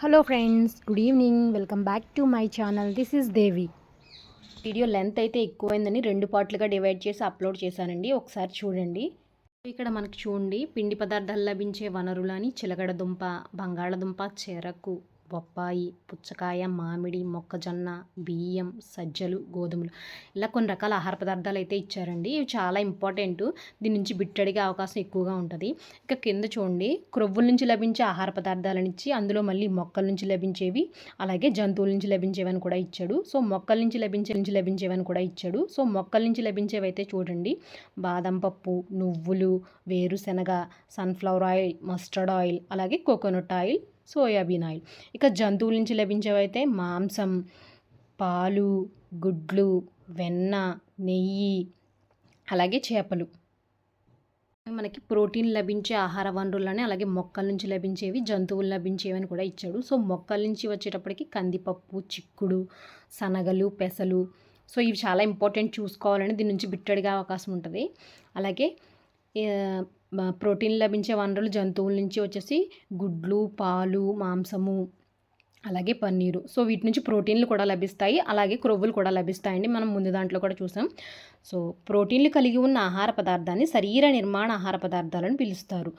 Hello friends, good evening. Welcome back to my channel. This is Devi. Video length అయితే ఎక్కువైందని 2 పార్ట్లుగా divide చేసి upload చేశానండి. ఒకసారి చూడండి. ఇక్కడ మనకు చూడండి, పిండి పదార్థాలు లభించే వనరులని చిలకడదుంప, బంగాళదుంప, చెరకు, బొప్పాయి, పుచ్చకాయ, మామిడి, మొక్కజొన్న, బియ్యం, సజ్జలు, గోధుమలు, ఇలా కొన్ని రకాల ఆహార పదార్థాలు అయితే ఇచ్చారండి. ఇవి చాలా ఇంపార్టెంట్. దీని నుంచి బిట్టడిగే అవకాశం ఎక్కువగా ఉంటుంది. ఇక కింద చూడండి, క్రొవ్వుల నుంచి లభించే ఆహార పదార్థాలను ఇచ్చి అందులో మళ్ళీ మొక్కల నుంచి లభించేవి, అలాగే జంతువుల నుంచి లభించేవని కూడా ఇచ్చాడు. సో మొక్కల నుంచి లభించేవని కూడా ఇచ్చాడు. సో మొక్కల నుంచి లభించేవి అయితే చూడండి, బాదం పప్పు, నువ్వులు, వేరుశెనగ, సన్ఫ్లవర్ ఆయిల్, మస్టర్డ్ ఆయిల్, అలాగే కోకోనట్ ఆయిల్, సోయాబీన్ ఆయిల్. ఇక జంతువుల నుంచి లభించేవైతే మాంసం, పాలు, గుడ్లు, వెన్న, నెయ్యి, అలాగే చేపలు. మనకి ప్రోటీన్ లభించే ఆహార వనరులని, అలాగే మొక్కల నుంచి లభించేవి, జంతువులు లభించేవని కూడా ఇచ్చాడు. సో మొక్కల నుంచి వచ్చేటప్పటికి కందిపప్పు, చిక్కుడు, శనగలు, పెసలు. సో ఇవి చాలా ఇంపార్టెంట్, చూసుకోవాలని. దీని నుంచి బిట్టడిగా అవకాశం ఉంటుంది. అలాగే ప్రోటీన్ లభించే వనరులు జంతువుల నుంచి వచ్చేసి గుడ్లు, పాలు, మాంసము, అలాగే పన్నీరు. సో వీటి నుంచి ప్రోటీన్లు కూడా లభిస్తాయి, అలాగే క్రొవ్వులు కూడా లభిస్తాయండి. మనం ముందు దాంట్లో కూడా చూసాం. సో ప్రోటీన్లు కలిగి ఉన్న ఆహార పదార్థాన్ని శరీర నిర్మాణ ఆహార పదార్థాలను పిలుస్తారు.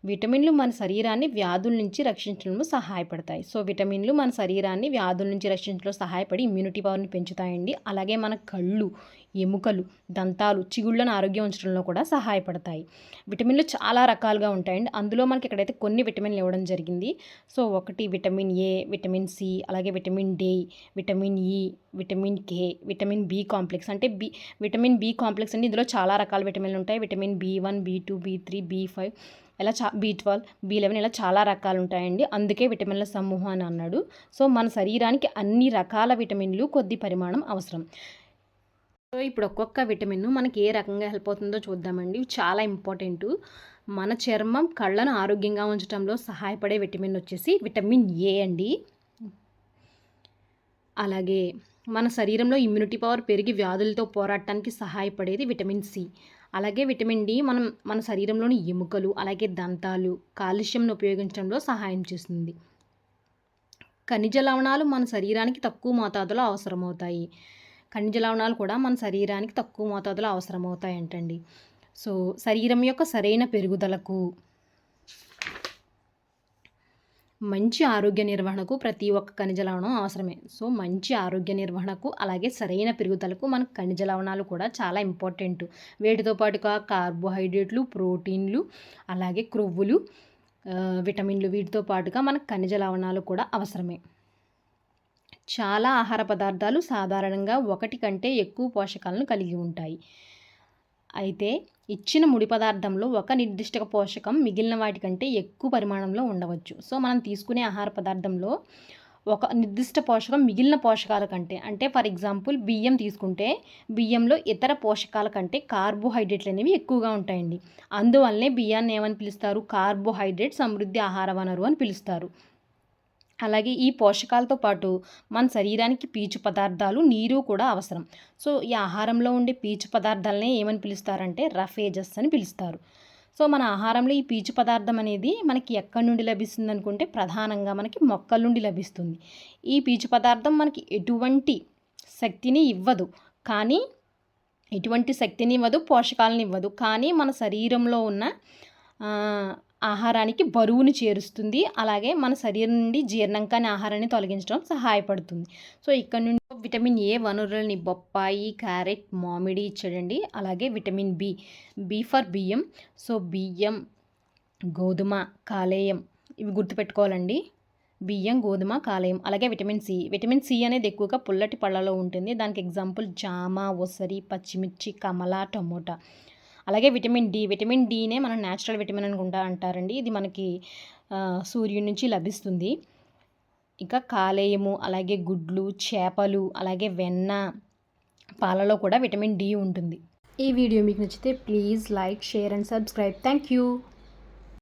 విటమిన్లు మన శరీరాన్ని వ్యాధుల నుంచి రక్షించడంలో సహాయపడతాయి. సో విటమిన్లు మన శరీరాన్ని వ్యాధుల నుంచి రక్షించడంలో సహాయపడి ఇమ్యూనిటీ పవర్ని పెంచుతాయండి. అలాగే మన కళ్ళు, ఎముకలు, దంతాలు, చిగుళ్ళను ఆరోగ్యం ఉంచడంలో కూడా సహాయపడతాయి. విటమిన్లు చాలా రకాలుగా ఉంటాయండి. అందులో మనకి ఇక్కడైతే కొన్ని విటమిన్లు ఇవ్వడం జరిగింది. సో ఒకటి విటమిన్ ఏ, విటమిన్ సి, అలాగే vitamin D, vitamin E, vitamin K, vitamin B complex. అంటే విటమిన్ బి కాంప్లెక్స్ అండి. ఇందులో చాలా రకాల విటమిన్లు ఉంటాయి. విటమిన్ బి1, బి2, బి3, బి5, ఇలా బి12, బి11, ఇలా చాలా రకాలు ఉంటాయండి. అందుకే విటమిన్ల సమూహం అని అన్నాడు. సో మన శరీరానికి అన్ని రకాల విటమిన్లు కొద్ది పరిమాణం అవసరం. సో ఇప్పుడు ఒక్కొక్క విటమిన్ మనకి ఏ రకంగా హెల్ప్ అవుతుందో చూద్దామండి. చాలా ఇంపార్టెంట్. మన చర్మం, కళ్ళను ఆరోగ్యంగా ఉంచడంలో సహాయపడే విటమిన్ వచ్చేసి విటమిన్ ఏ అండి. అలాగే మన శరీరంలో ఇమ్యూనిటీ పవర్ పెరిగి వ్యాధులతో పోరాడటానికి సహాయపడేది విటమిన్ సి. అలాగే విటమిన్ డి మన శరీరంలోని ఎముకలు, అలాగే దంతాలు, కాల్షియంను ఉపయోగించడంలో సహాయం చేస్తుంది. ఖనిజ లవణాలు మన శరీరానికి తక్కువ మోతాదులో అవసరమవుతాయి. ఖనిజ లవణాలు కూడా మన శరీరానికి తక్కువ మోతాదులో అవసరమవుతాయంటండి. సో శరీరం యొక్క సరైన పెరుగుదలకు, మంచి ఆరోగ్య నిర్వహణకు ప్రతి ఒక్క ఖనిజ లవణం అవసరమే. సో మంచి ఆరోగ్య నిర్వహణకు, అలాగే సరైన పెరుగుదలకు మనకు ఖనిజ లవణాలు కూడా చాలా ఇంపార్టెంట్. వీటితో పాటుగా కార్బోహైడ్రేట్లు, ప్రోటీన్లు, అలాగే క్రొవ్వులు, విటమిన్లు, వీటితో పాటుగా మనకు ఖనిజ లవణాలు కూడా అవసరమే. చాలా ఆహార పదార్థాలు సాధారణంగా ఒకటి కంటే ఎక్కువ పోషకాలను కలిగి ఉంటాయి. అయితే ఇచ్చిన ముడి పదార్థంలో ఒక నిర్దిష్ట పోషకం మిగిలిన వాటికంటే ఎక్కువ పరిమాణంలో ఉండవచ్చు. సో మనం తీసుకునే ఆహార పదార్థంలో ఒక నిర్దిష్ట పోషకం మిగిలిన పోషకాల కంటే, అంటే ఫర్ ఎగ్జాంపుల్ బియ్యం తీసుకుంటే బియ్యంలో ఇతర పోషకాల కంటే కార్బోహైడ్రేట్లు అనేవి ఎక్కువగా ఉంటాయండి. అందువల్లనే బియ్యాన్ని ఏమని పిలుస్తారు? కార్బోహైడ్రేట్ సమృద్ధి ఆహార వనరు అని పిలుస్తారు. అలాగే ఈ పోషకాలతో పాటు మన శరీరానికి పీచు పదార్థాలు, నీరు కూడా అవసరం. సో ఈ ఆహారంలో ఉండే పీచు పదార్థాలనే ఏమని పిలుస్తారంటే రఫేజెస్ అని పిలుస్తారు. సో మన ఆహారంలో ఈ పీచు పదార్థం అనేది మనకి ఎక్కడి నుండి లభిస్తుంది అనుకుంటే ప్రధానంగా మనకి మొక్కల నుండి లభిస్తుంది. ఈ పీచు పదార్థం మనకి ఎటువంటి శక్తిని ఇవ్వదు, పోషకాలను ఇవ్వదు. కానీ మన శరీరంలో ఉన్న ఆహారానికి బరువును చేరుస్తుంది. అలాగే మన శరీరం నుండి జీర్ణం కాని ఆహారాన్ని తొలగించడం సహాయపడుతుంది. సో ఇక్కడ నుండి విటమిన్ ఏ వనరులని బొప్పాయి, క్యారెట్, మామిడి ఇచ్చాడండి. అలాగే విటమిన్ బి ఫర్ బియ్యం. సో బియ్యం, గోధుమ, కాలేయం, ఇవి గుర్తుపెట్టుకోవాలండి. బియ్యం, గోధుమ, కాలేయం. అలాగే విటమిన్ సి అనేది ఎక్కువగా పుల్లటి పళ్ళలో ఉంటుంది. దానికి ఎగ్జాంపుల్ జామ, ఉసిరి, పచ్చిమిర్చి, కమల, టమోటా. అలాగే విటమిన్ డీనే మనం న్యాచురల్ విటమిన్ అనుకుంటా అంటారండి. ఇది మనకి సూర్యుడి నుంచి లభిస్తుంది. ఇంకా కాలేయము, అలాగే గుడ్లు, చేపలు, అలాగే వెన్న, పాలలో కూడా విటమిన్ డి ఉంటుంది. ఈ వీడియో మీకు నచ్చితే please like, share and subscribe. Thank you.